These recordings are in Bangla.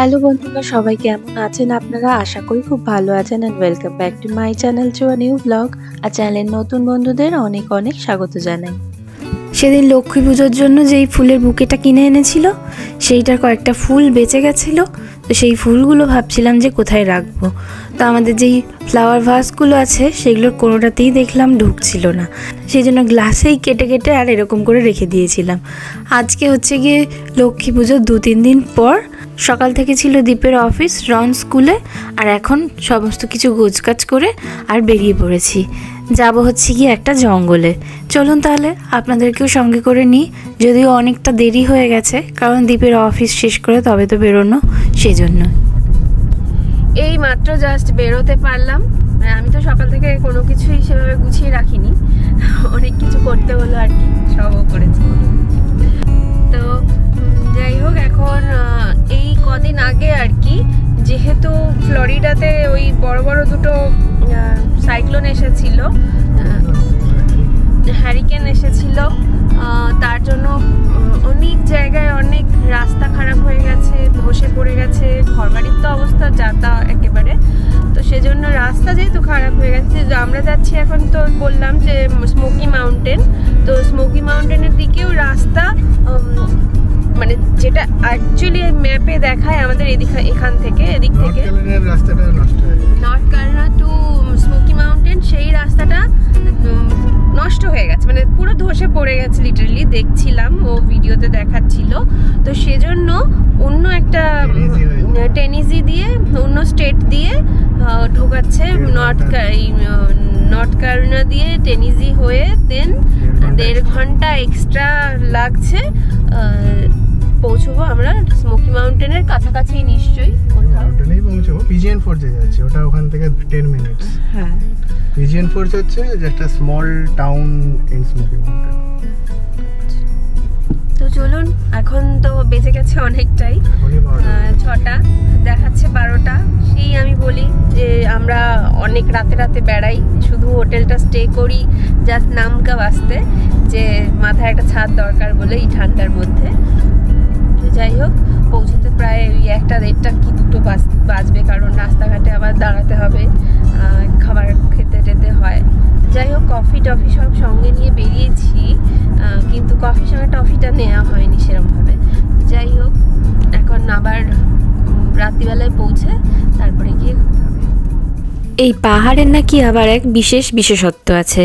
হ্যালো বন্ধুরা, সবাই কেমন আছেন আপনারা? আশা করি খুব ভালো আছেন and welcome back to my channel to a new vlog. আর চ্যানেলের নতুন বন্ধুদের অনেক অনেক স্বাগত জানাই। সেদিন লক্ষ্মী পুজোর জন্য যেই ফুলের বুকেটা কিনে এনেছিল সেইটার কয়েকটা ফুল বেঁচে গেছিলো, তো সেই ফুলগুলো ভাবছিলাম যে কোথায় রাখবো। তো আমাদের যেই ফ্লাওয়ার ভাসগুলো আছে সেগুলোর কোনোটাতেই দেখলাম ঢুকছিল না, সেই জন্য গ্লাসেই কেটে কেটে আর এরকম করে রেখে দিয়েছিলাম। আজকে হচ্ছে গিয়ে লক্ষ্মী পুজোর 2-3 দিন পর। সকাল থেকে ছিল দীপের অফিস রন স্কুলে, আর এখন সমস্ত কিছু গোছগাছ করে আর বেরিয়ে পড়েছি। যাব হচ্ছে গিয়ে একটা জঙ্গলে। চলুন তাহলে আপনাদেরকেও সঙ্গে করে নিই, যদিও অনেকটা দেরি হয়ে গেছে, কারণ দীপের অফিস শেষ করে তবে তো বেরোনো, সেজন্য। এই মাত্র জাস্ট বেরোতে পারলাম। আমি তো সকাল থেকে কোনো কিছুই সেভাবে গুছিয়ে রাখিনি, অনেক কিছু করতে হলো আর কি, সবও করেছি। তো যাই হোক, এখন এই কদিন আগে আর কি, যেহেতু ফ্লোরিডাতে ওই বড় বড় দুটো সাইক্লোন এসেছিল, হ্যারিকেন এসেছিল, তার জন্য অনেক জায়গায় অনেক রাস্তা খারাপ হয়ে গেছে, ধসে পড়ে গেছে, ঘরবাড়ির তো অবস্থা যাতা একেবারে। তো সেজন্য রাস্তা যেহেতু খারাপ হয়ে গেছে, আমরা যাচ্ছি এখন, তো বললাম যে স্মোকি মাউন্টেন, তো স্মোকি মাউন্টেনের দিকেও রাস্তা মানে যেটা অ্যাকচুয়ালি ম্যাপে দেখায় আমাদের এখান থেকে এদিক থেকে North Carolina to Smoky Mountain, সেই রাস্তাটা নষ্ট হয়ে গেছে, মানে পুরো ধসে পড়ে গেছে লিটারালি, দেখছিলাম ও ভিডিওতে দেখাচ্ছিল। তো সেজন্য অন্য একটা টেনিজি দিয়ে অন্য স্টেট দিয়ে ঢোকাচ্ছে, নর্থ ক্যারোলিনা দিয়ে টেনিজি হয়ে দেন 1.5 ঘন্টা এক্সট্রা লাগছে। পৌঁছবো আমরা স্মোকি মাউন্টেনের কাছাকাছি, নিশ্চয়ই মাউন্টেনেই পৌঁছবো। পিজিএন ফোর্স যাচ্ছে, ওটা ওখান থেকে 10 মিনিটস। হ্যাঁ, পিজিএন ফোর্স হচ্ছে একটা small town in smoky mountain. তো চলুন, এখন তো বেজে গেছে অনেকটাই, 6টা দেখাচ্ছে 12টা। সেই আমি বলি যে আমরা অনেক রাতে রাতে বেড়াই, শুধু হোটেলটা স্টে করি জাস্ট নামকা বাসতে, যে মাথায় একটা ছাদ দরকার বলে এই ঠান্ডার মধ্যে। যাই হোক, পৌঁছতে প্রায় ওই 1-1.5টা কি 2টো বাজবে, কারণ রাস্তাঘাটে আবার দাঁড়াতে হবে, খাবার খেতে টেতে হয়। যাই হোক, কফি টফি সব সঙ্গে নিয়ে বেরিয়েছি, কিন্তু কফির সঙ্গে টফিটা নেওয়া হয়নি সেরকমভাবে। যাই হোক, এখন আবার রাত্রিবেলায় পৌঁছে তারপরে গিয়ে এই পাহাড়ের নাকি আবার এক বিশেষত্ব আছে,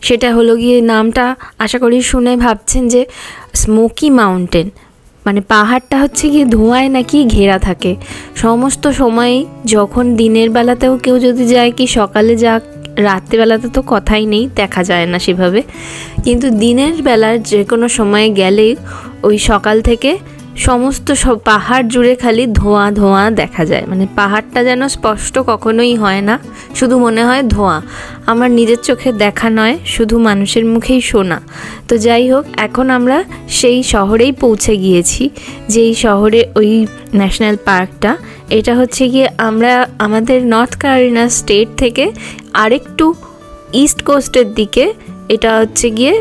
সেটা হলো গিয়ে নামটা আশা করি শুনে ভাবছেন যে স্মোকি মাউন্টেন, মানে পাহাড়টা হচ্ছে গিয়ে ধোঁয়ায় নাকি ঘেরা থাকে সমস্ত সময়ই। যখন দিনের বেলাতেও কেউ যদি যায়, কি সকালে যাক, রাত্রিবেলাতে তো কথাই নেই, দেখা যায় না সেভাবে, কিন্তু দিনের বেলার যে কোনো সময়ে গেলে ওই সকাল থেকে সমস্ত সব পাহাড় জুড়ে খালি ধোঁয়া ধোঁয়া দেখা যায়, মানে পাহাড়টা যেন স্পষ্ট কখনোই হয় না, শুধু মনে হয় ধোঁয়া। আমার নিজের চোখে দেখা নয়, শুধু মানুষের মুখেই শোনা। তো যাই হোক, এখন আমরা সেই শহরেই পৌঁছে গিয়েছি, যেই শহরে ওই ন্যাশনাল পার্কটা। এটা হচ্ছে গিয়ে আমরা আমাদের নর্থ ক্যারোলিনা স্টেট থেকে আরেকটু ইস্ট কোস্টের দিকে, এটা হচ্ছে গিয়ে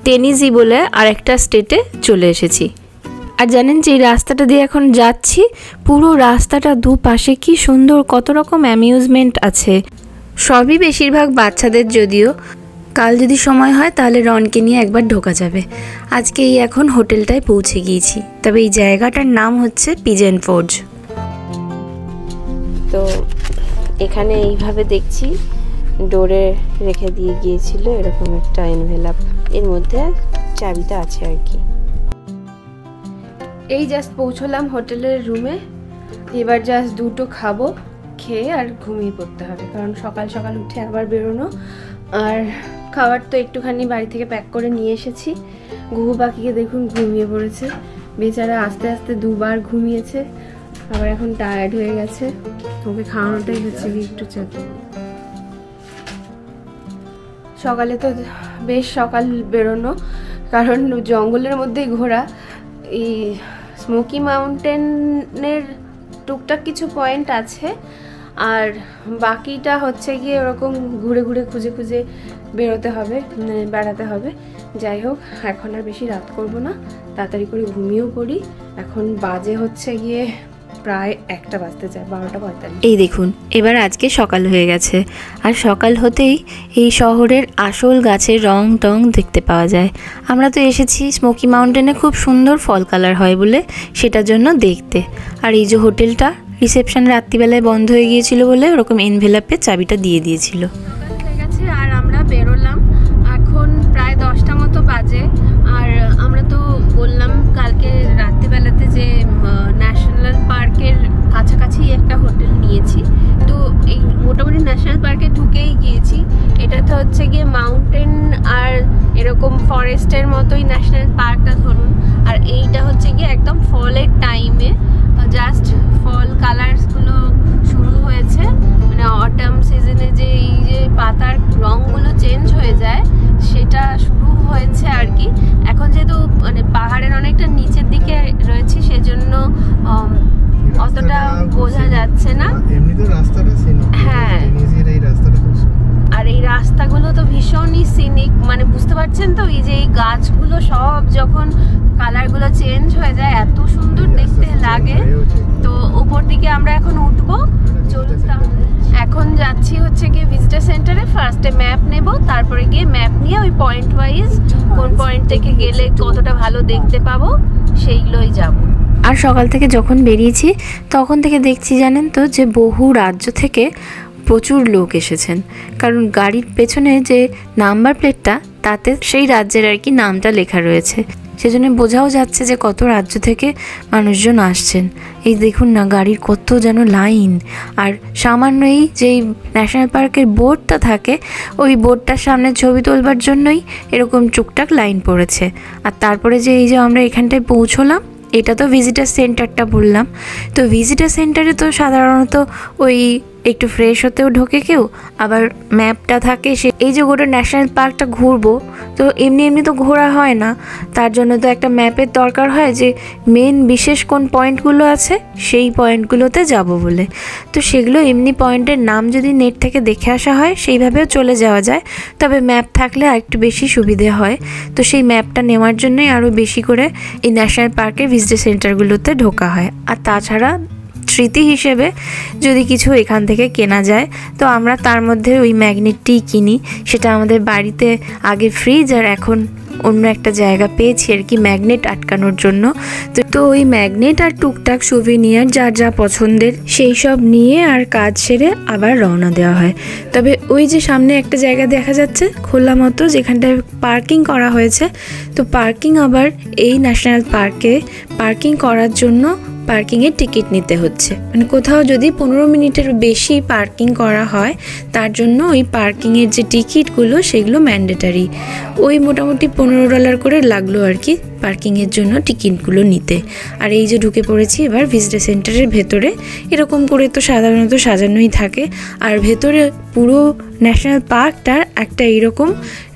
টেনিজি বলে আরেকটা স্টেটে চলে এসেছি। আর জানেন যে এই রাস্তাটা দিয়ে এখন যাচ্ছি, পুরো রাস্তাটা দুপাশে কি সুন্দর, কত রকম অ্যামিউজমেন্ট আছে, সবই বেশিরভাগ বাচ্চাদের। যদিও কাল যদি সময় হয় তাহলে রনকে নিয়ে একবার ঢোকা যাবে। আজকে এই এখন হোটেলটায় পৌঁছে গিয়েছি, তবে এই জায়গাটার নাম হচ্ছে পিজেন ফোর্জ। তো এখানে এইভাবে দেখছি ডোরে রেখে দিয়ে গিয়েছিল এরকম একটা এনভেলাপ, এর মধ্যে চাবিটা আছে আর কি। এই জাস্ট পৌঁছলাম হোটেলের রুমে, এবার জাস্ট 2টো খাবো, খেয়ে আর ঘুমিয়ে পড়তে হবে, কারণ সকাল সকাল উঠে আবার বেরোনো। আর খাবার তো একটুখানি বাড়ি থেকে প্যাক করে নিয়ে এসেছি। ঘুঘু পাখিকে দেখুন ঘুমিয়ে পড়েছে, বেচারা আস্তে আস্তে 2বার ঘুমিয়েছে, আবার এখন টায়ার্ড হয়ে গেছে। ওকে খাওয়ানোটাই হচ্ছে কি একটু চাপ। সকালে তো বেশ সকাল বেরোনো, কারণ জঙ্গলের মধ্যেই ঘোরা। এই স্মোকি মাউন্টেনের টুকটাক কিছু পয়েন্ট আছে, আর বাকিটা হচ্ছে গিয়ে ওরকম ঘুরে ঘুরে খুঁজে খুঁজে বেরোতে হবে, বেড়াতে হবে। যাই হোক, এখন আর বেশি রাত করব না, তাড়াতাড়ি করে ঘুমিয়েও পড়ি। এখন বাজে হচ্ছে গিয়ে প্রায় 1টা বাজতে যায়, 12:45। এই দেখুন এবার আজকে সকাল হয়ে গেছে, আর সকাল হতেই এই শহরের আসল গাছের রং টং দেখতে পাওয়া যায়। আমরা তো এসেছি স্মোকি মাউন্টেনে, খুব সুন্দর ফল কালার হয় বলে সেটার জন্য দেখতে। আর এই যে হোটেলটা, রিসেপশন রাত্রিবেলায় বন্ধ হয়ে গিয়েছিল বলে ওরকম এনভেলপে চাবিটা দিয়ে দিয়েছিল। হয়ে গেছে আর আমরা বেরোলাম, এখন প্রায় 10টা মতো বাজে। আর আমরা তো বললাম কালকে রাত্রিবেলাতে যে ন্যাশনাল পার্কের কাছাকাছি একটা হোটেল নিয়েছি, তো এই মোটামুটি ন্যাশনাল পার্কে ঢুকেই গিয়েছি। এটা তো হচ্ছে গিয়ে মাউন্টেন আর এরকম ফরেস্টের মতোই ন্যাশনাল পার্কটা ধরুন, আর এইটা হচ্ছে গিয়ে একদম ফলের টাইমে, জাস্ট ফল কালার্সগুলো শুরু হয়েছে, মানে অটাম সিজনে যে এই যে পাতার রঙগুলো চেঞ্জ হয়ে যায় সেটা শুরু হয়েছে আর কি। এখন যেহেতু মানে পাহাড়ের অনেকটা নিচের দিকে রয়েছি সেজন্য অতটা বোঝা যাচ্ছে না। এমনিতে রাস্তাটা সিনিক, হ্যাঁ, এই রাস্তাটা আর এই রাস্তাগুলো তো ভীষণই সিনিক, মানে বুঝতে পারছেন তো, এই যে এই গাছগুলো সব যখন কালারগুলো চেঞ্জ হয়ে যায় এত সুন্দর দেখতে লাগে। তো উপর দিকে আমরা এখন উঠবো, চলুন তাহলে। এখন যাচ্ছি হচ্ছে গিয়ে ভিজিটার সেন্টারে, ফার্স্টে ম্যাপ নেব, তারপরে গিয়ে ম্যাপ নিয়ে ওই পয়েন্ট ওয়াইজ কোন পয়েন্ট থেকে গেলে কতটা ভালো দেখতে পাবো সেইগুলোই যাব। আর সকাল থেকে যখন বেরিয়েছি তখন থেকে দেখছি জানেন তো যে বহু রাজ্য থেকে প্রচুর লোক এসেছেন, কারণ গাড়ির পেছনে যে নাম্বার প্লেটটা তাতে সেই রাজ্যের আর কি নামটা লেখা রয়েছে, সেজন্য বোঝাও যাচ্ছে যে কত রাজ্য থেকে মানুষজন আসছেন। এই দেখুন না গাড়ির কত যেন লাইন, আর সামান্য এই যেই ন্যাশনাল পার্কের বোর্ডটা থাকে ওই বোর্ডটার সামনে ছবি তোলবার জন্যই এরকম টুকটাক লাইন পড়েছে। আর তারপরে যে এই যে আমরা এখানটায় পৌঁছলাম, এটা তো ভিজিটার সেন্টারটা বললাম, তো ভিজিটার সেন্টারে তো সাধারণত ওই একটু ফ্রেশ হতেও ঢোকে কেউ, আবার ম্যাপটা থাকে, সে এই যে গোটা ন্যাশনাল পার্কটা ঘুরবো তো এমনি এমনি তো ঘোরা হয় না, তার জন্য তো একটা ম্যাপের দরকার হয় যে মেন বিশেষ কোন পয়েন্টগুলো আছে সেই পয়েন্টগুলোতে যাব বলে। তো সেগুলো এমনি পয়েন্টের নাম যদি নেট থেকে দেখে আসা হয় সেইভাবেও চলে যাওয়া যায়, তবে ম্যাপ থাকলে আর একটু বেশি সুবিধে হয়। তো সেই ম্যাপটা নেওয়ার জন্যই আরও বেশি করে এই ন্যাশনাল পার্কের ভিজিটার সেন্টারগুলোতে ঢোকা হয়। আর তাছাড়া স্মৃতি হিসেবে যদি কিছু এখান থেকে কেনা যায় তো আমরা তার মধ্যে ওই ম্যাগনেটটিই কিনি, সেটা আমাদের বাড়িতে আগে ফ্রিজ আর এখন অন্য একটা জায়গা পেয়েছি আর কি ম্যাগনেট আটকানোর জন্য। তো ওই ম্যাগনেট আর টুকটাক সুভিনিয়ার যার যা পছন্দের সেই সব নিয়ে আর কাজ সেরে আবার রওনা দেওয়া হয়। তবে ওই যে সামনে একটা জায়গা দেখা যাচ্ছে খোলা মতো, যেখানটায় পার্কিং করা হয়েছে, তো পার্কিং আবার এই ন্যাশনাল পার্কে পার্কিং করার জন্য পার্কিংয়ের টিকিট নিতে হচ্ছে, মানে কোথাও যদি 15 মিনিটের বেশি পার্কিং করা হয় তার জন্য ওই পার্কিংয়ের যে টিকিটগুলো সেগুলো ম্যান্ডেটারি। ওই মোটামুটি $15 করে লাগলো আর কি পার্কিংয়ের জন্য টিকিটগুলো নিতে। আর এই যে ঢুকে পড়েছি এবার ভিজিটার সেন্টারের ভেতরে, এরকম করে তো সাধারণত সাজানোই থাকে, আর ভেতরে পুরো ন্যাশনাল পার্কটার একটা এইরকম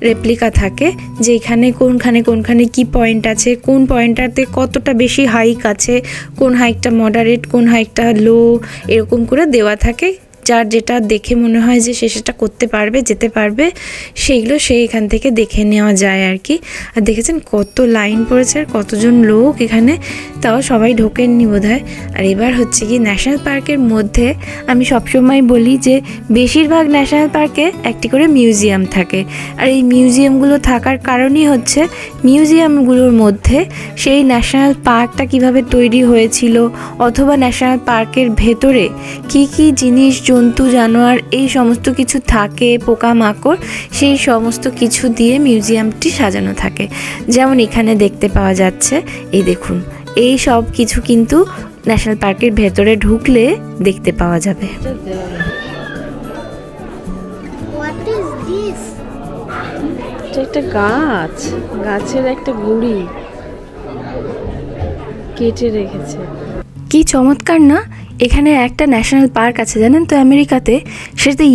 রেপ্লিকা থাকে যে এখানে কোনখানে কি পয়েন্ট আছে, কোন পয়েন্টটাতে কতটা বেশি হাইক আছে, কোন হাইকটা মডারেট, কোন হাইকটা লো, এরকম করে দেওয়া থাকে। যার যেটা দেখে মনে হয় যে সে সেটা করতে পারবে, যেতে পারবে, সেইগুলো সে এখান থেকে দেখে নেওয়া যায় আর কি। আর দেখেছেন কত লাইন পড়েছে আর কতজন লোক এখানে, তাও সবাই ঢোকেননি বোধহয়। আর এবার হচ্ছে কি ন্যাশনাল পার্কের মধ্যে আমি সবসময় বলি যে বেশিরভাগ ন্যাশনাল পার্কে একটি করে মিউজিয়াম থাকে, আর এই মিউজিয়ামগুলো থাকার কারণই হচ্ছে মিউজিয়ামগুলোর মধ্যে সেই ন্যাশনাল পার্কটা কিভাবে তৈরি হয়েছিল, অথবা ন্যাশনাল পার্কের ভেতরে কি কি জিনিস, জন্তু জানোয়ার এই সমস্ত কিছু থাকে, পোকামাকড়, সেই সমস্ত কিছু দিয়ে মিউজিয়ামটি সাজানো থাকে। যেমন এখানে দেখতে পাওয়া যাচ্ছে, এই দেখুন এই সব কিছু কিন্তু ন্যাশনাল পার্কের ভেতরে ঢুকলে দেখতে পাওয়া যাবে। একটা গাছ, গাছের একটা গুঁড়ি কেটে রেখেছে, কি চমৎকার না। এখানে একটা ন্যাশনাল পার্ক আছে জানেন তো আমেরিকাতে, সেটাতে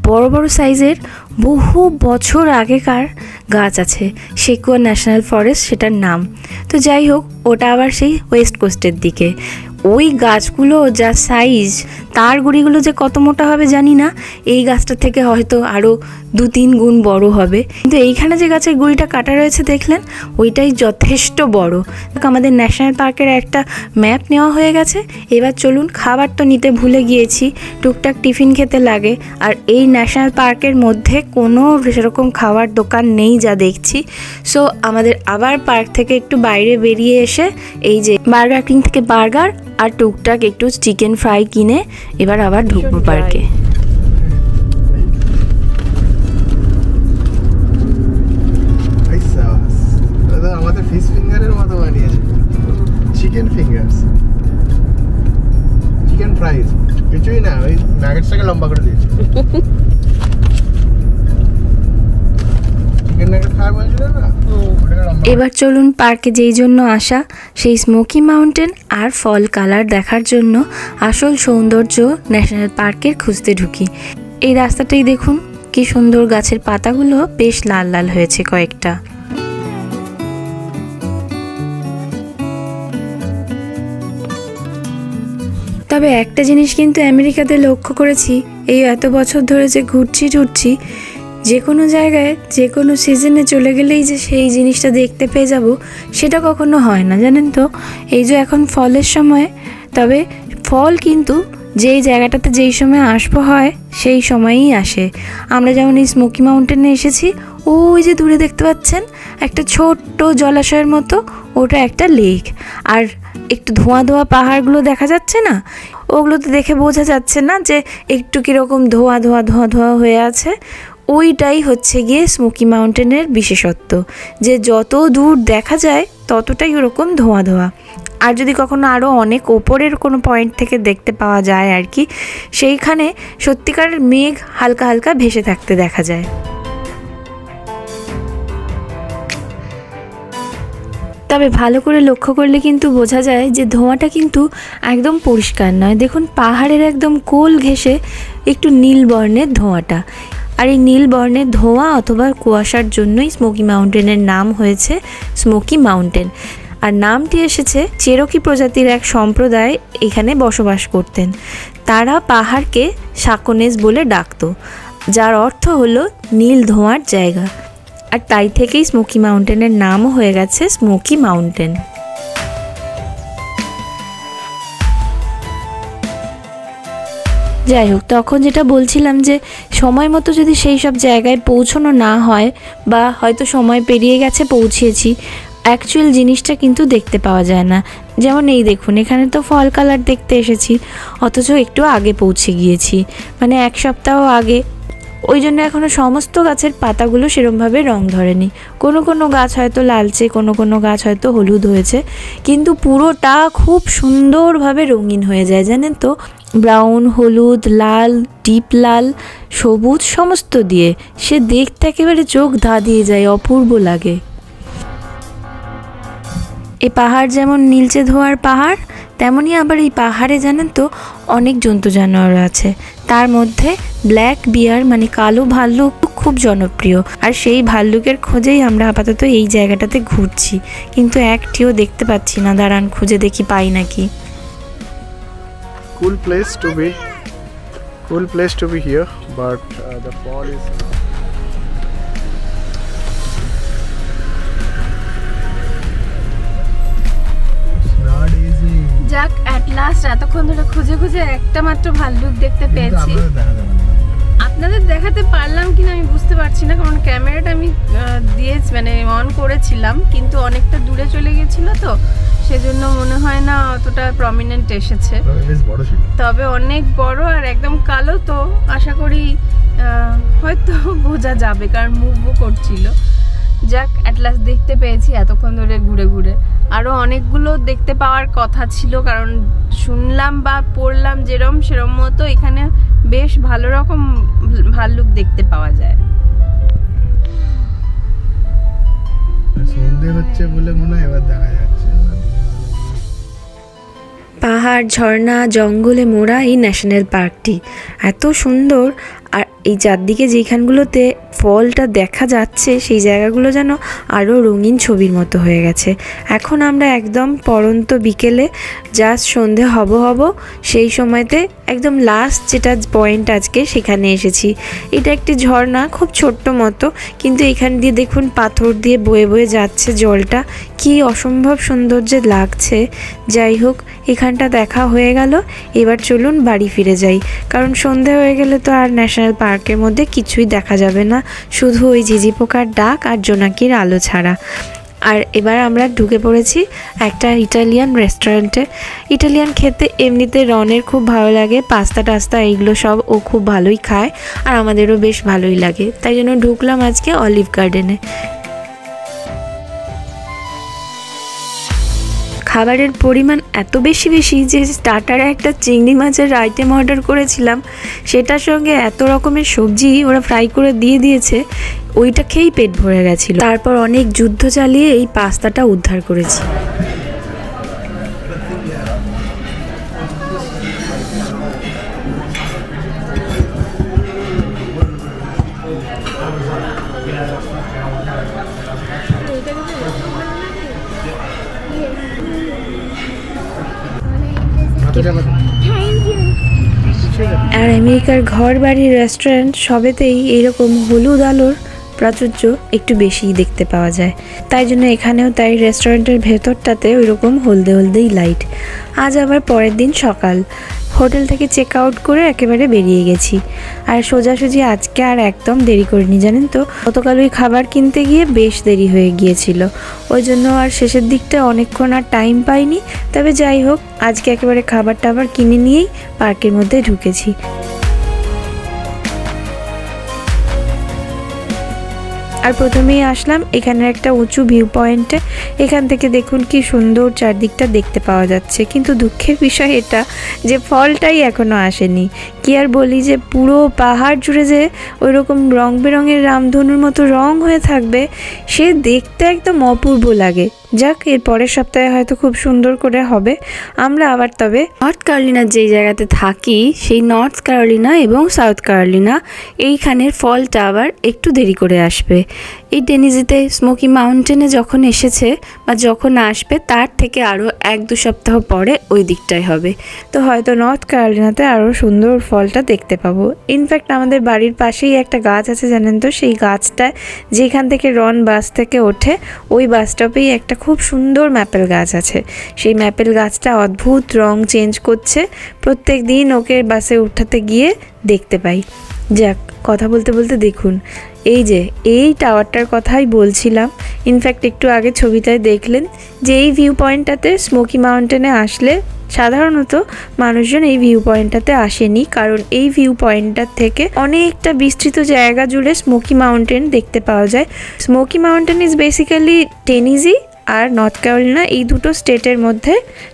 বড় বড় সাইজের বহু বছর আগেকার গাছ আছে, সেকুয়া ন্যাশনাল ফরেস্ট সেটার নাম। তো যাই হোক, ওটা আবার সেই ওয়েস্ট কোস্টের দিকে। ওই গাছগুলো যা সাইজ, তার গুঁড়িগুলো যে কত মোটা হবে জানি না, এই গাছটা থেকে হয়তো আরও 2-3 গুণ বড় হবে। কিন্তু এইখানে যে গাছের গুঁড়িটা কাটা রয়েছে দেখলেন, ওইটাই যথেষ্ট বড়। আমাদের ন্যাশনাল পার্কের একটা ম্যাপ নেওয়া হয়ে গেছে। এবার চলুন, খাবার তো নিতে ভুলে গিয়েছি, টুকটাক টিফিন খেতে লাগে। আর এই ন্যাশনাল পার্কের মধ্যে কোনো সেরকম খাবার দোকান নেই যা দেখছি। সো আমাদের আবার পার্ক থেকে একটু বাইরে বেরিয়ে এসে এই যে বার্গার কিং থেকে বার্গার আর টুকটাক একটু চিকেন ফ্রাই কিনে এবার আবার ঢুকবো পার্কে। আমাদের ফিশ ফিঙ্গারের মতো বানিয়েছে, চিকেন ফিঙ্গারস, চিকেন ফ্রাইজ, কিছুই না, ওই নাগেটসটাকে লম্বা করে দিয়েছে। চিকেন নাগেট খাওয়া বলছিল না। এবার চলুন পার্কে যেই জন্য আসা, সেই স্মোকি মাউন্টেন আর ফল কালার দেখার জন্য আসল সৌন্দর্য ন্যাশনাল পার্কের খুঁজতে ঢুকি। এই রাস্তাটাই দেখুন কি সুন্দর, গাছের পাতাগুলো বেশ লাল লাল হয়েছে কয়েকটা। তবে একটা জিনিস কিন্তু আমেরিকাতে লক্ষ্য করেছি, এই এত বছর ধরে যে ঘুরছি, যে কোনো জায়গায় যে কোনো সিজনে চলে গেলেই যে সেই জিনিসটা দেখতে পেয়ে যাব, সেটা কখনো হয় না, জানেন তো। এই যে এখন ফলের সময়, তবে ফল কিন্তু যেই জায়গাটাতে যেই সময় আসবো হয় সেই সময়ই আসে। আমরা যেমন এই স্মোকি মাউন্টেনে এসেছি, ওই যে দূরে দেখতে পাচ্ছেন একটা ছোট্ট জলাশয়ের মতো, ওটা একটা লেক। আর একটু ধোঁয়া ধোঁয়া পাহাড়গুলো দেখা যাচ্ছে না, ওগুলো তো দেখে বোঝা যাচ্ছে না যে একটু কীরকম ধোঁয়া হয়ে আছে। ওইটাই হচ্ছে গিয়ে স্মোকি মাউন্টেনের বিশেষত্ব, যে যত দূর দেখা যায় ততটাই ওরকম ধোঁয়া। আর যদি কখনো আরও অনেক ওপরের কোনো পয়েন্ট থেকে দেখতে পাওয়া যায় আর কি, সেইখানে সত্যিকারের মেঘ হালকা হালকা ভেসে থাকতে দেখা যায়। তবে ভালো করে লক্ষ্য করলে কিন্তু বোঝা যায় যে ধোঁয়াটা কিন্তু একদম পরিষ্কার নয়। দেখুন, পাহাড়ের একদম কোল ঘেঁষে একটু নীল বর্ণের ধোঁয়াটা। আর এই নীল বর্ণের ধোঁয়া অথবা কুয়াশার জন্যই স্মোকি মাউন্টেনের নাম হয়েছে স্মোকি মাউন্টেন। আর নামটি এসেছে চেরোকি প্রজাতির এক সম্প্রদায় এখানে বসবাস করতেন। তারা পাহাড়কে সাকোনেস বলে ডাকতো, যার অর্থ হলো নীল ধোঁয়ার জায়গা। আর তাই থেকেই স্মোকি মাউন্টেনের নামও হয়ে গেছে স্মোকি মাউন্টেন। যাই হোক, তখন যেটা বলছিলাম যে সময় মতো যদি সেই সব জায়গায় পৌঁছানো না হয়, বা হয়তো সময় পেরিয়ে গেছে পৌঁছেছি, অ্যাকচুয়াল জিনিসটা কিন্তু দেখতে পাওয়া যায় না। যেমন এই দেখুন, এখানে তো ফল কালার দেখতে এসেছি, অথচ একটু আগে পৌঁছে গিয়েছি, মানে 1 সপ্তাহ আগে। ওই জন্য এখনও সমস্ত গাছের পাতাগুলো সেরমভাবে রং ধরেনি। কোনো গাছ হয়তো লালচে, কোনো গাছ হয়তো হলুদ হয়েছে, কিন্তু পুরোটা খুব সুন্দরভাবে রঙিন হয়ে যায়, জানেন তো। ব্রাউন, হলুদ, লাল, ডিপ লাল, সবুজ সমস্ত দিয়ে সে দেখতে একেবারে চোখ ধাঁধিয়ে যায়, অপূর্ব লাগে। এই পাহাড় যেমন নীলচে ধোঁয়ার পাহাড়, তেমনই আবার এই পাহাড়ে জানেন তো অনেক জন্তু জানোয়ার আছে। তার মধ্যে ব্ল্যাক বিয়ার মানে কালো ভাল্লুক খুব জনপ্রিয়। আর সেই ভাল্লুকের খোঁজেই আমরা আপাতত এই জায়গাটাতে ঘুরছি, কিন্তু একটিও দেখতে পাচ্ছি না। দাঁড়ান, খুঁজে দেখি পাই নাকি। Cool place to be here, but the fall is not easy. যাক, অ্যাট লাস্ট এতক্ষণ ধরে খুঁজে একটা মাত্র ভাল্লুক দেখতে পেয়েছি। আপনাদের দেখাতে পারলাম কিনা আমি বুঝতে পারছি না, কারণ ক্যামেরাটা আমি মানে অন করেছিলাম, কিন্তু অনেকটা দূরে চলে গেছিল, তো সেজন্য মনে হয় না অতটা প্রমিনেন্ট এসেছে। তবে অনেক বড় আর একদম কালো, তো আশা করি হয়তো বোঝা যাবে, কারণ মুভও করছিল। যাক, অ্যাট লাস্ট দেখতে পেয়েছি এতক্ষণ ধরে ঘুরে। আরও অনেকগুলো দেখতে পাওয়ার কথা ছিল, কারণ শুনলাম বা পড়লাম সেরম মতো এখানে বেশ ভালো রকম ভাল্লুক দেখতে পাওয়া যায়। সন্ধে হচ্ছে বলে মনে হয় এবার দেখা যাচ্ছে। পাহাড়, ঝর্ণা, জঙ্গলে মোড়া এই ন্যাশনাল পার্কটি এত সুন্দর। আর এই চারদিকে যেখানগুলোতে ফলটা দেখা যাচ্ছে সেই জায়গাগুলো যেন আরও রঙিন ছবির মতো হয়ে গেছে। এখন আমরা একদম পরন্ত বিকেলে জাস্ট সন্ধে হব সেই সময়তে একদম লাস্ট যেটা পয়েন্ট আজকে সেখানে এসেছি। এটা একটি ঝর্ণা, খুব ছোট্ট মতো, কিন্তু এখান দিয়ে দেখুন পাথর দিয়ে বয়ে বয়ে যাচ্ছে জলটা, কি অসম্ভব সৌন্দর্যে লাগছে। যাই হোক, এখানটা দেখা হয়ে গেল, এবার চলুন বাড়ি ফিরে যাই, কারণ সন্ধে হয়ে গেলে তো আর ন্যাশনাল পার্কের মধ্যে কিছুই দেখা যাবে না, শুধু ওই ঝিঝি পোকার ডাক আর জোনাকির আলো ছাড়া। আর এবার আমরা ঢুকে পড়েছি একটা ইটালিয়ান রেস্টুরেন্টে। ইটালিয়ান খেতে এমনিতে রনের খুব ভালো লাগে, পাস্তা টাস্তা এইগুলো সব ও খুব ভালোই খায়, আর আমাদেরও বেশ ভালোই লাগে, তাই জন্য ঢুকলাম আজকে অলিভ গার্ডেনে। খাবারের পরিমাণ এত বেশি যে স্টার্টারে একটা চিংড়ি মাছের আইটেম অর্ডার করেছিলাম, সেটার সঙ্গে এত রকমের সবজি ওরা ফ্রাই করে দিয়ে দিয়েছে, ওইটা খেয়েই পেট ভরে গেছিলো। তারপর অনেক যুদ্ধ চালিয়ে এই পাস্তাটা উদ্ধার করেছি। আর আমেরিকার ঘর বাড়ির রেস্টুরেন্ট সবেতেই এইরকম হলুদ আলোর প্রাচুর্য একটু বেশিই দেখতে পাওয়া যায়, তাই জন্য এখানেও তাই রেস্টুরেন্টের ভেতরটাতে ওইরকম হলদেই লাইট। আজ আবার পরের দিন সকাল, হোটেল থেকে চেক আউট করে একেবারে বেরিয়ে গেছি, আর সোজাসুজি আজকে আর একদম দেরি করিনি, জানেন তো গতকাল ওই খাবার কিনতে গিয়ে বেশ দেরি হয়ে গিয়েছিল, ওই জন্য আর শেষের দিকটা অনেকক্ষণ আর টাইম পাইনি। তবে যাই হোক, আজকে একেবারে খাবার টাবার কিনে নিয়েই পার্কের মধ্যে ঢুকেছি। আর প্রথমেই আসলাম এখানের একটা উঁচু ভিউ পয়েন্টে। এখান থেকে দেখুন কি সুন্দর চারদিকটা দেখতে পাওয়া যাচ্ছে, কিন্তু দুঃখের বিষয় এটা যে ফলটাই এখনো আসেনি। কি আর বলি, যে পুরো পাহাড় জুড়ে যে ওই রকম রং বেরঙের রামধনুর মতো রং হয়ে থাকবে, সে দেখতে একদম অপূর্ব লাগে। যাক, এর পরের সপ্তাহে হয়তো খুব সুন্দর করে হবে। আমরা আবার তবে নর্থ ক্যারোলিনার যেই জায়গাতে থাকি, সেই নর্থ ক্যারোলিনা এবং সাউথ ক্যারোলিনা এইখানের ফলটা আবার একটু দেরি করে আসবে। এই টেনেসিতে স্মোকি মাউন্টেনে যখন এসেছে বা যখন আসবে, তার থেকে আরও 1-2 সপ্তাহ পরে ওই দিকটাই হবে, তো হয়তো নর্থ ক্যারোলিনাতে আরও সুন্দর ফলটা দেখতে পাবো। ইনফ্যাক্ট আমাদের বাড়ির পাশেই একটা গাছ আছে, জানেন তো, সেই গাছটা যেখান থেকে রন বাস থেকে ওঠে, ওই বাস স্টপেই একটা খুব সুন্দর ম্যাপেল গাছ আছে। সেই ম্যাপেল গাছটা অদ্ভুত রং চেঞ্জ করছে, প্রত্যেক দিন ওকে বাসে উঠাতে গিয়ে দেখতে পাই। যাক, কথা বলতে বলতে দেখুন, এই যে এই টাওয়ারটার কথাই বলছিলাম। ইনফ্যাক্ট একটু আগে ছবিটায় দেখলেন যে এই ভিউ পয়েন্টটাতে স্মোকি মাউন্টেনে আসলে সাধারণত মানুষজন এই ভিউ পয়েন্টটাতে আসেনি, কারণ এই ভিউ পয়েন্টটার থেকে অনেকটা বিস্তৃত জায়গা জুড়ে স্মোকি মাউন্টেন দেখতে পাওয়া যায়। Smoky Mountain is basically Tennessee আর নর্থ ক্যারোলিনা, এই দুটো স্টেটের মধ্যে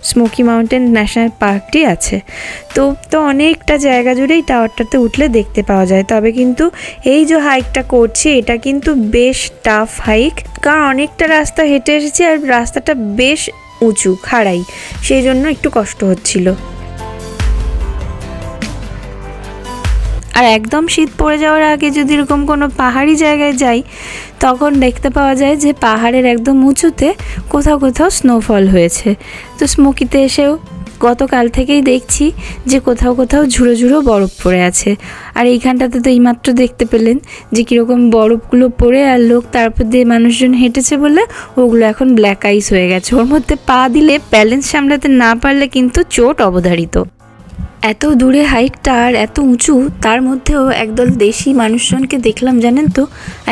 স্মোকি মাউন্টেন ন্যাশনাল পার্কটি আছে। তো অনেকটা জায়গা জুড়ে এই টাওয়ারটাতে উঠলে দেখতে পাওয়া যায়। তবে কিন্তু এই যে হাইকটা করছি, এটা কিন্তু বেশ টাফ হাইক, কারণ অনেকটা রাস্তা হেঁটে এসেছি আর রাস্তাটা বেশ উঁচু খাড়াই, সেই জন্য একটু কষ্ট হচ্ছিল। আর একদম শীত পড়ে যাওয়ার আগে যদি এরকম কোনো পাহাড়ি জায়গায় যাই, তখন দেখতে পাওয়া যায় যে পাহাড়ের একদম উঁচুতে কোথাও কোথাও স্নোফল হয়েছে। তো স্মোকিতে এসেও গতকাল থেকেই দেখছি যে কোথাও কোথাও ঝুড়ো ঝুড়ো বরফ পড়ে আছে। আর এইখানটাতে তো এইমাত্র দেখতে পেলেন যে কীরকম বরফগুলো পড়ে আর লোক তারপর দিয়ে মানুষজন হেঁটেছে বলে ওগুলো এখন ব্ল্যাক আইস হয়ে গেছে। ওর মধ্যে পা দিলে ব্যালেন্স সামলাতে না পারলে কিন্তু চোট অবধারিত। এত দূরে হাইটটা আর এত উঁচু, তার মধ্যেও একদল দেশি মানুষজনকে দেখলাম, জানেন তো,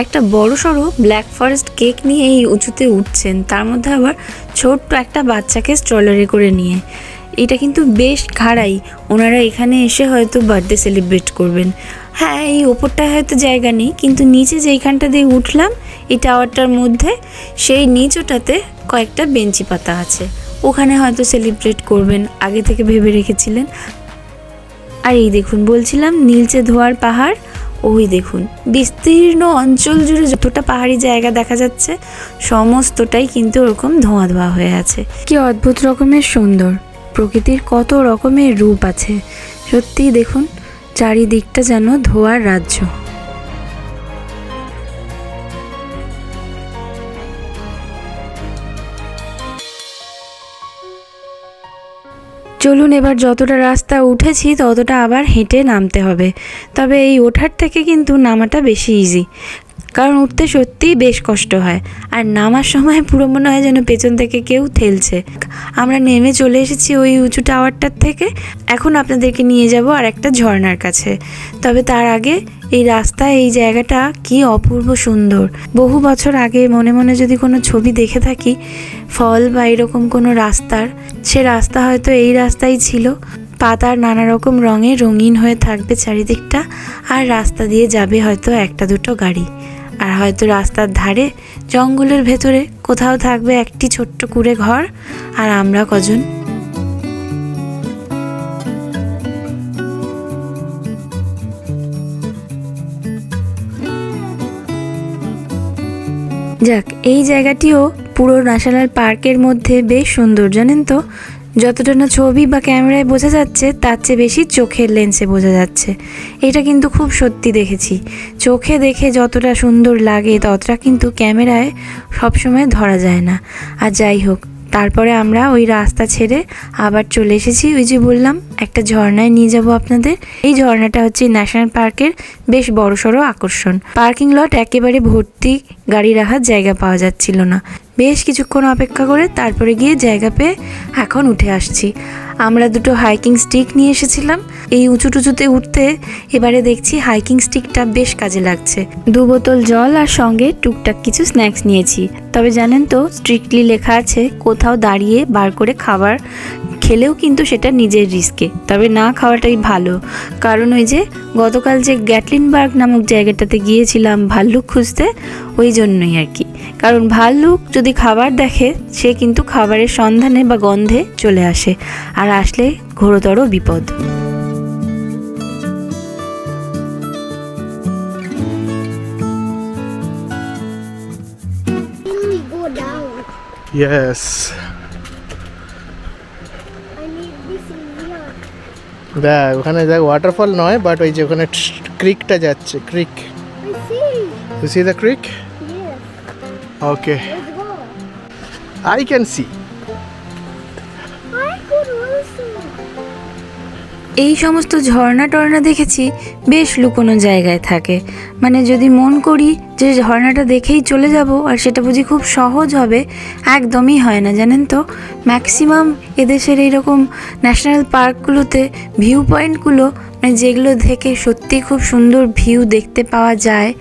একটা বড় সড়ো ব্ল্যাক ফরেস্ট কেক নিয়ে এই উঁচুতে উঠছেন, তার মধ্যে আবার ছোট্ট একটা বাচ্চাকে স্ট্রলারে করে নিয়ে। এটা কিন্তু বেশ খাড়াই, ওনারা এখানে এসে হয়তো বার্থডে সেলিব্রেট করবেন। হ্যাঁ, এই ওপরটায় হয়তো জায়গা নেই, কিন্তু নিচে যেইখানটা দিয়ে উঠলাম এই টাওয়ারটার মধ্যে, সেই নিচটাতে কয়েকটা বেঞ্চি পাতা আছে, ওখানে হয়তো সেলিব্রেট করবেন, আগে থেকে ভেবে রেখেছিলেন। আর এই দেখুন, বলছিলাম নীলচে ধোয়ার পাহাড়, ওই দেখুন বিস্তীর্ণ অঞ্চল জুড়ে যতটা পাহাড়ি জায়গা দেখা যাচ্ছে, সমস্তটাই কিন্তু ওরকম ধোঁয়া ধোঁয়া হয়ে আছে। কি অদ্ভুত রকমের সুন্দর, প্রকৃতির কত রকমের রূপ আছে। সত্যিই দেখুন, চারিদিকটা যেন ধোঁয়ার রাজ্য। চলুন এবার যতটা রাস্তা উঠেছি ততটা আবার হেঁটে নামতে হবে। তবে এই ওঠার থেকে কিন্তু নামাটা বেশি ইজি, কারণ উঠতে সত্যিই বেশ কষ্ট হয়, আর নামার সময় পুরো মনে হয় যেন পেছন থেকে কেউ ঠেলছে। আমরা নেমে চলে এসেছি ওই উঁচু টাওয়ারটার থেকে। এখন আপনাদেরকে নিয়ে যাব আর একটা ঝর্ণার কাছে। তবে তার আগে এই রাস্তায় এই জায়গাটা কি অপূর্ব সুন্দর। বহু বছর আগে মনে মনে যদি কোনো ছবি দেখে থাকি ফল বা এরকম কোনো রাস্তার, সে রাস্তা হয়তো এই রাস্তাই ছিল। পাতার নানা রকম রঙে রঙিন হয়ে থাকবে চারিদিকটা, আর রাস্তা দিয়ে যাবে হয়তো একটা দুটো গাড়ি, আর হয়তো রাস্তার ধারে জঙ্গলের ভেতরে কোথাও থাকবে একটি ছোট্ট কুঁড়ে ঘর, আর আমরা কজন। যাক, এই জায়গাটিও পুরো ন্যাশনাল পার্কের মধ্যে বেশ সুন্দর, জানেন তো। যতটা না ছবি বা ক্যামেরায় বোঝা যাচ্ছে তার চেয়ে বেশি চোখের লেন্সে বোঝা যাচ্ছে। এটা কিন্তু খুব সত্যি দেখেছি, চোখে দেখে যতটা সুন্দর লাগে ততটা কিন্তু ক্যামেরায় সবসময় ধরা যায় না। আর যাই হোক, তারপরে আমরা ওই রাস্তা ছেড়ে আবার চলে এসেছি ওই যে বললাম একটা ঝর্ণায় নিয়ে যাব আপনাদের। এই ঝর্ণাটা হচ্ছে ন্যাশনাল পার্কের বেশ বড়সড় আকর্ষণ। পার্কিং লট একেবারে ভর্তি, গাড়ি রাখার জায়গা পাওয়া যাচ্ছিল না। বেশ কিছুক্ষণ অপেক্ষা করে তারপরে গিয়ে জায়গা পেয়ে এখন উঠে আসছি। আমরা দুটো হাইকিং স্টিক নিয়ে এসেছিলাম এই উঁচু টুচুতে উঠতে। এবারে দেখছি হাইকিং স্টিকটা বেশ কাজে লাগছে। 2 বোতল জল আর সঙ্গে টুকটাক কিছু স্ন্যাক্স নিয়েছি। তবে জানেন তো, স্ট্রিক্টলি লেখা আছে কোথাও দাঁড়িয়ে বার করে খাবার খেলেও কিন্তু সেটা নিজের রিস্কে, তবে না খাওয়াটাই ভালো। কারণ ওই যে গতকাল যে গ্যাটলিনবার্গ নামক জায়গাটাতে গিয়েছিলাম ভাল্লুক খুঁজতে, ওই জন্যই আর কি। কারণ ভাল্লুক যদি খাবার দেখে সে কিন্তু খাবারের সন্ধানে বা গন্ধে চলে আসে, আর আসলে ঘোরতর বিপদ। Yes. দেখ ওখানে দেখ ওয়াটারফল নয়, বাট ওই যে ওখানে ক্রিকটা যাচ্ছে, ক্রিক। You see the creek? Yes. Okay. Let's go. I can see. I could also. এই সমস্ত ঝর্ণা টর্ণা দেখেছি বেশ লুকোনো জায়গায় থাকে। মানে যদি মন করি যে ঝর্ণাটা দেখেই চলে যাব আর সেটা বুঝি খুব সহজ হবে, একদমই হয় না, জানেন তো। ম্যাক্সিমাম এদেশের এইরকম ন্যাশনাল পার্কগুলোতে ভিউ পয়েন্টগুলো, মানে যেগুলো থেকে সত্যি খুব সুন্দর ভিউ দেখতে পাওয়া যায়,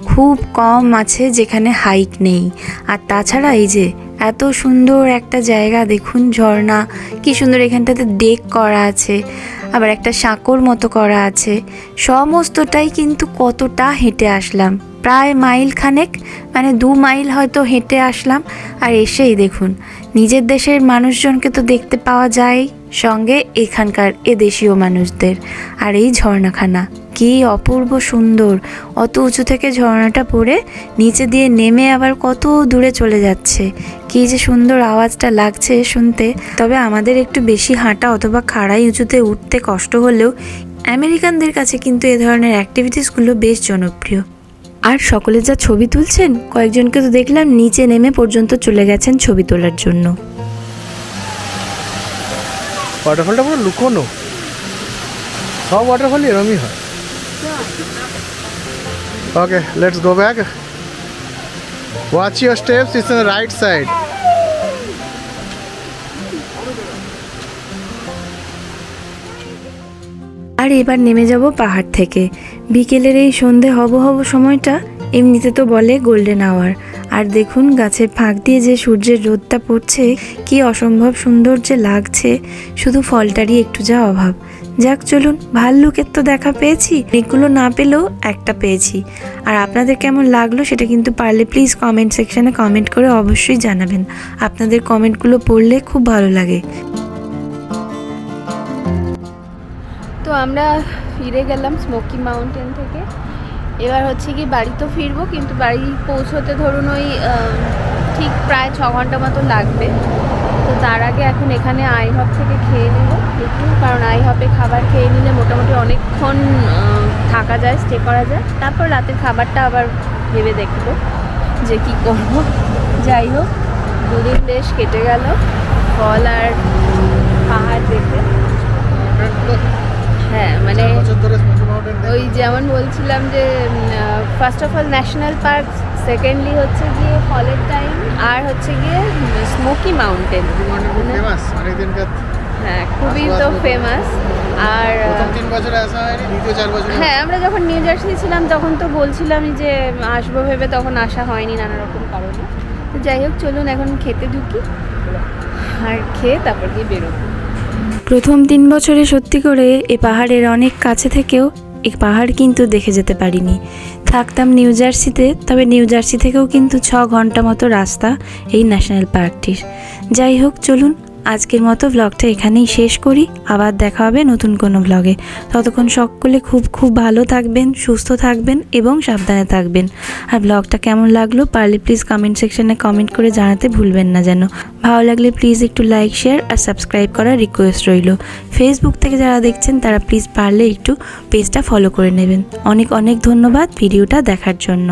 খুব কম আছে যেখানে হাইক নেই। আর তাছাড়া এই যে এত সুন্দর একটা জায়গা দেখুন, ঝর্ণা কি সুন্দর, এখানটাতে ডেক করা আছে, আবার একটা সাঁকোর মতো করা আছে। সমস্তটাই কিন্তু কতটা হেঁটে আসলাম, প্রায় মাইল খানেক, মানে 2 মাইল হয়তো হেঁটে আসলাম। আর এসেই দেখুন নিজের দেশের মানুষজনকে তো দেখতে পাওয়া যায়, সঙ্গে এখানকার এদেশীয় মানুষদের। আর এই ঝর্ণাখানা কি অপূর্ব সুন্দর, অত উঁচু থেকে ঝর্ণাটা পড়ে নিচে দিয়ে নেমে আবার কত দূরে চলে যাচ্ছে। কি যে সুন্দর আওয়াজটা লাগছে শুনতে। তবে আমাদের একটু বেশি হাঁটা অথবা খাড়াই উঁচুতে উঠতে কষ্ট হলেও আমেরিকানদের কাছে কিন্তু এ ধরনের অ্যাক্টিভিটিসগুলো বেশ জনপ্রিয়। আর সকলে যা ছবি তুলছেন, কয়েকজনকে তো দেখলাম নিচে নেমে পর্যন্ত চলে গেছেন ছবি তোলার জন্য। ওয়াটারফলটা পুরো লুকোনো, সব ওয়াটারফল এরমই হয়। Okay, let's go back. Watch your steps, it's on the right side. আর এবার নেমে যাব পাহাড় থেকে। বিকেলের এই সন্ধে হব সময়টা এমনিতে তো বলে গোল্ডেন আওয়ার। আর দেখুন গাছের ফাঁক দিয়ে যে সূর্যের রোদটা পড়ছে, কি অসম্ভব সুন্দর যে লাগছে, শুধু ফলটারই একটু যা অভাব। যাক চলুন, ভাল্লুকের তো দেখা পেয়েছি, এগুলো না পেলেও একটা পেয়েছি। আর আপনাদের কেমন লাগলো সেটা কিন্তু পারলে প্লিজ কমেন্ট সেকশনে কমেন্ট করে অবশ্যই জানাবেন। আপনাদের কমেন্টগুলো পড়লে খুব ভালো লাগে। তো আমরা ফিরে গেলাম স্মোকি মাউন্টেন থেকে। এবার হচ্ছে কি বাড়ি তো ফিরবো, কিন্তু বাড়ি পৌঁছতে ধরুন ওই ঠিক প্রায় 6 ঘন্টা মতো লাগবে। তো তার আগে এখন এখানে আইহপ থেকে খেয়ে নেব একটু, কারণ আইহপে খাবার খেয়ে নিলে মোটামুটি অনেকক্ষণ থাকা যায়, স্টে করা যায়। তারপর রাতের খাবারটা আবার ভেবে দেখবো যে কি করব। যাই হোক, 2 দিন বেশ কেটে গেল ফল আর পাহাড় দেখে। যেমন বলছিলাম যে first of all national park, secondly হচ্ছে গিয়ে ফলের টাইম, আর হচ্ছে গিয়ে স্মোকি মাউন্টেন। হ্যাঁ, খুবই তো ফেমাস। আর 3 বছর আসা হয়নি, দ্বিতীয় 4 বছর। হ্যাঁ, আমরা যখন নিউ জার্সি ছিলাম তখন তো বলছিলামই যে আসবো ভেবে, তখন আসা হয়নি নানা রকম কারণে। তো যাই হোক, চলুন এখন খেতে ঢুকি, আর খেয়ে তারপর গিয়ে বেরোবো। প্রথম 3 বছরে সত্যি করে এই পাহাড়ের অনেক কাছে থেকেও এই পাহাড় কিন্তু দেখে যেতে পারিনি। থাকতাম নিউ জার্সিতে, তবে নিউ জার্সি থেকেও কিন্তু 6 ঘন্টা মতো রাস্তা এই ন্যাশনাল পার্কটির। যাই হোক, চলুন আজকের মতো ব্লগটা এখানেই শেষ করি। আবার দেখা হবে নতুন কোনো ব্লগে। ততক্ষণ সকলে খুব ভালো থাকবেন, সুস্থ থাকবেন এবং সাবধানে থাকবেন। আর ব্লগটা কেমন লাগলো পারলে প্লিজ কমেন্ট সেকশনে কমেন্ট করে জানাতে ভুলবেন না যেন। ভালো লাগলে প্লিজ একটু লাইক, শেয়ার আর সাবস্ক্রাইব করার রিকোয়েস্ট রইল। ফেসবুক থেকে যারা দেখছেন তারা প্লিজ পারলে একটু পেজটা ফলো করে নেবেন। অনেক ধন্যবাদ ভিডিওটা দেখার জন্য।